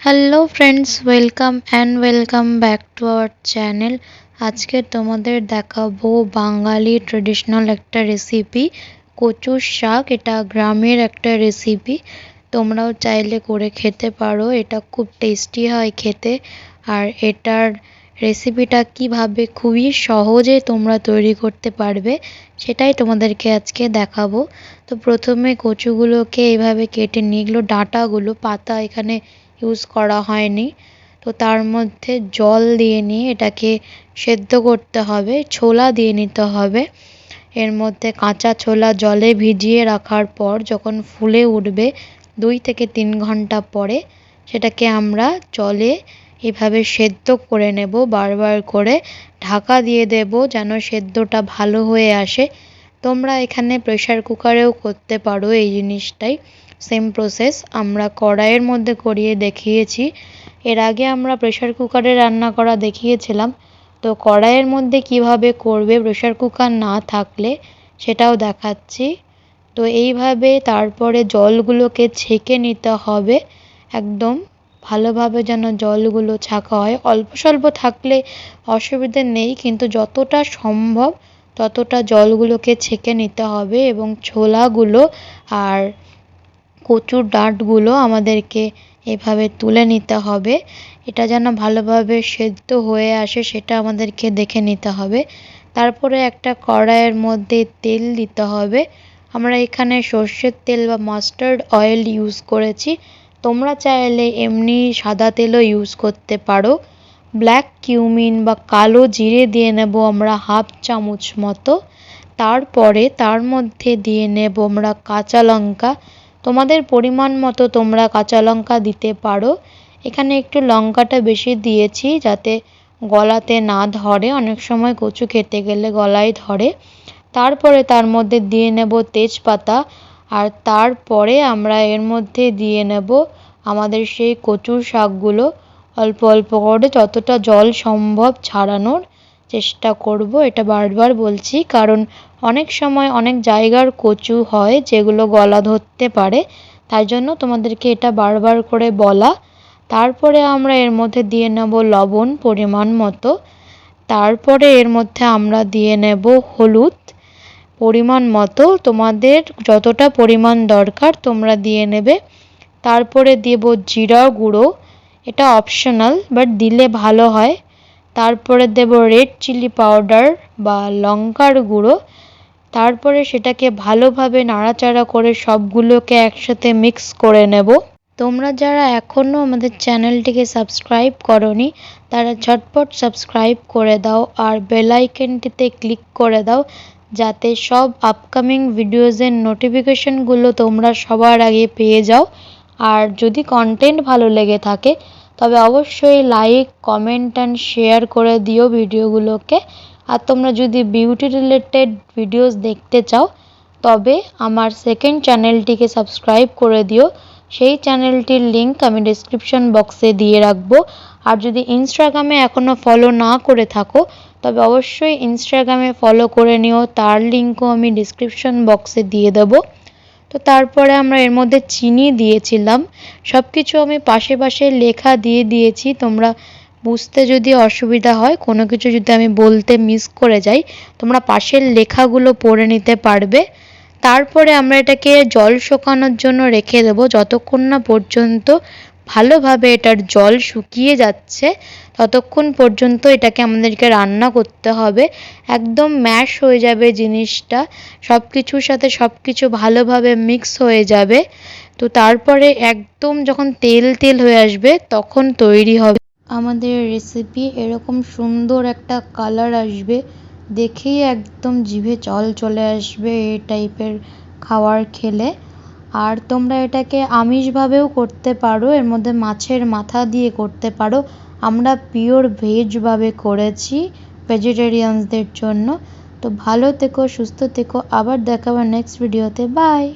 Hello friends, welcome back to our channel. আজকে তোমাদের দেখাবো বাঙালি ট্রেডিশনাল একটা রেসিপি, কচুর শাক। এটা গ্রামের একটা রেসিপি, তোমরাও চাইলে করে খেতে পারো। এটা খুব টেস্টি হয় খেতে। আর এটার রেসিপিটা কিভাবে খুবই সহজে তোমরা তৈরি করতে পারবে সেটাই তোমাদেরকে আজকে দেখাবো। তো প্রথমে কচুগুলোকে এইভাবে কেটে নিয়ে, এগুলো ডাঁটাগুলো, পাতা এখানে ইউজ করা হয়নি। তো তার মধ্যে জল দিয়ে নিয়ে এটাকে সেদ্ধ করতে হবে, ছোলা দিয়ে নিতে হবে। এর মধ্যে কাঁচা ছোলা জলে ভিজিয়ে রাখার পর যখন ফুলে উঠবে 2 থেকে 3 ঘন্টা পরে সেটাকে আমরা জলে এভাবে সেদ্ধ করে নেব। বারবার করে ঢাকা দিয়ে দেব যেন সেদ্ধটা ভালো হয়ে আসে। তোমরা এখানে প্রেসার কুকারেও করতে পারো এই জিনিসটাই, সেম প্রসেস আমরা কড়াইয়ের মধ্যে করিয়ে দেখিয়েছি। এর আগে আমরা প্রেসার কুকারে রান্না করা দেখিয়েছিলাম, তো কড়াইয়ের মধ্যে কিভাবে করবে প্রেসার কুকার না থাকলে সেটাও দেখাচ্ছি। তো এইভাবে তারপরে জলগুলোকে ছেঁকে নিতে হবে, একদম ভালোভাবে যেন জলগুলো ছাঁকা হয়। অল্প স্বল্প থাকলে অসুবিধে নেই, কিন্তু যতটা সম্ভব ততটা জলগুলোকে ছেঁকে নিতে হবে। এবং ছোলাগুলো আর কচুর ডাঁটগুলো আমাদেরকে এভাবে তুলে নিতে হবে। এটা যেন ভালোভাবে সেদ্ধ হয়ে আসে সেটা আমাদেরকে দেখে নিতে হবে। তারপরে একটা কড়াইয়ের মধ্যে তেল দিতে হবে। আমরা এখানে সর্ষের তেল বা মাস্টার্ড অয়েল ইউজ করেছি, তোমরা চাইলে এমনি সাদা তেলও ইউজ করতে পারো। ব্ল্যাক কিউমিন বা কালো জিরে দিয়ে নেব আমরা 1/2 চামচ মতো। তারপরে তার মধ্যে দিয়ে নেব আমরা কাঁচা লঙ্কা। তোমাদের পরিমাণ মতো তোমরা কাঁচা লঙ্কা দিতে পারো। এখানে একটু লঙ্কাটা বেশি দিয়েছি যাতে গলাতে না ধরে, অনেক সময় কচু খেতে গেলে গলায় ধরে। তারপরে তার মধ্যে দিয়ে নেব তেজপাতা। আর তারপরে আমরা এর মধ্যে দিয়ে নেব আমাদের সেই কচুর শাকগুলো। অল্প অল্প করে যতটা জল সম্ভব ছাড়ানোর চেষ্টা করব, এটা বারবার বলছি কারণ অনেক সময় অনেক জায়গার কচু হয় যেগুলো গলা ধরতে পারে, তাই জন্য তোমাদেরকে এটা বারবার করে বলা। তারপরে আমরা এর মধ্যে দিয়ে নেব লবণ পরিমাণ মতো। তারপরে এর মধ্যে আমরা দিয়ে নেব হলুদ পরিমাণ মতো, তোমাদের যতটা পরিমাণ দরকার তোমরা দিয়ে নেবে। তারপরে দেব জিরা গুঁড়ো, এটা অপশনাল বাট দিলে ভালো হয়। তারপরে দেব রেড চিলি পাউডার বা লঙ্কার গুঁড়ো। তারপরে সেটাকে ভালোভাবে নাড়াচাড়া করে সবগুলোকে একসাথে মিক্স করে নেব। তোমরা যারা এখনও আমাদের চ্যানেলটিকে সাবস্ক্রাইব করনি তারা ঝটপট সাবস্ক্রাইব করে দাও আর বেল আইকনটিতে ক্লিক করে দাও যাতে সব আপকামিং ভিডিওসের নোটিফিকেশনগুলো তোমরা সবার আগে পেয়ে যাও। আর যদি কন্টেন্ট ভালো লেগে থাকে তবে অবশ্যই লাইক, কমেন্ট অ্যান্ড শেয়ার করে দিও ভিডিওগুলোকে। আর তোমরা যদি বিউটি রিলেটেড ভিডিওস দেখতে চাও তবে আমার সেকেন্ড চ্যানেলটিকে সাবস্ক্রাইব করে দিও, সেই চ্যানেলটির লিঙ্ক আমি ডেসক্রিপশন বক্সে দিয়ে রাখবো। আর যদি ইনস্টাগ্রামে এখনও ফলো না করে থাকো তবে অবশ্যই ইনস্টাগ্রামে ফলো করে নিও, তার লিঙ্কও আমি ডেসক্রিপশন বক্সে দিয়ে দেবো। তো তারপরে আমরা এর মধ্যে চিনি দিয়েছিলাম। সব কিছু আমি পাশে পাশে লেখা দিয়ে দিয়েছি, তোমরা বুঝতে যদি অসুবিধা হয়, কোনো কিছু যদি আমি বলতে মিস করে যাই তোমরা পাশের লেখাগুলো পড়ে নিতে পারবে। তারপরে আমরা এটাকে জল শুকানোর জন্য রেখে দেবো, যতক্ষণ না পর্যন্ত ভালোভাবে এটার জল শুকিয়ে যাচ্ছে ততক্ষণ পর্যন্ত এটাকে আমাদেরকে রান্না করতে হবে। একদম ম্যাশ হয়ে যাবে জিনিসটা, সব কিছুর সাথে সব কিছু ভালোভাবে মিক্স হয়ে যাবে। তো তারপরে একদম যখন তেল তেল হয়ে আসবে তখন তৈরি হবে আমাদের রেসিপি। এরকম সুন্দর একটা কালার আসবে, দেখেই একদম জিভে জল চলে আসবে এই টাইপের খাবার খেলে। আর তোমরা এটাকে আমিষভাবেও করতে পারো, এর মধ্যে মাছের মাথা দিয়ে করতে পারো। আমরা পিওর ভেজভাবে করেছি ভেজিটেরিয়ানসদের জন্য। তো ভালো থেকো, সুস্থ থেকো, আবার দেখাবো নেক্সট ভিডিওতে। বাই।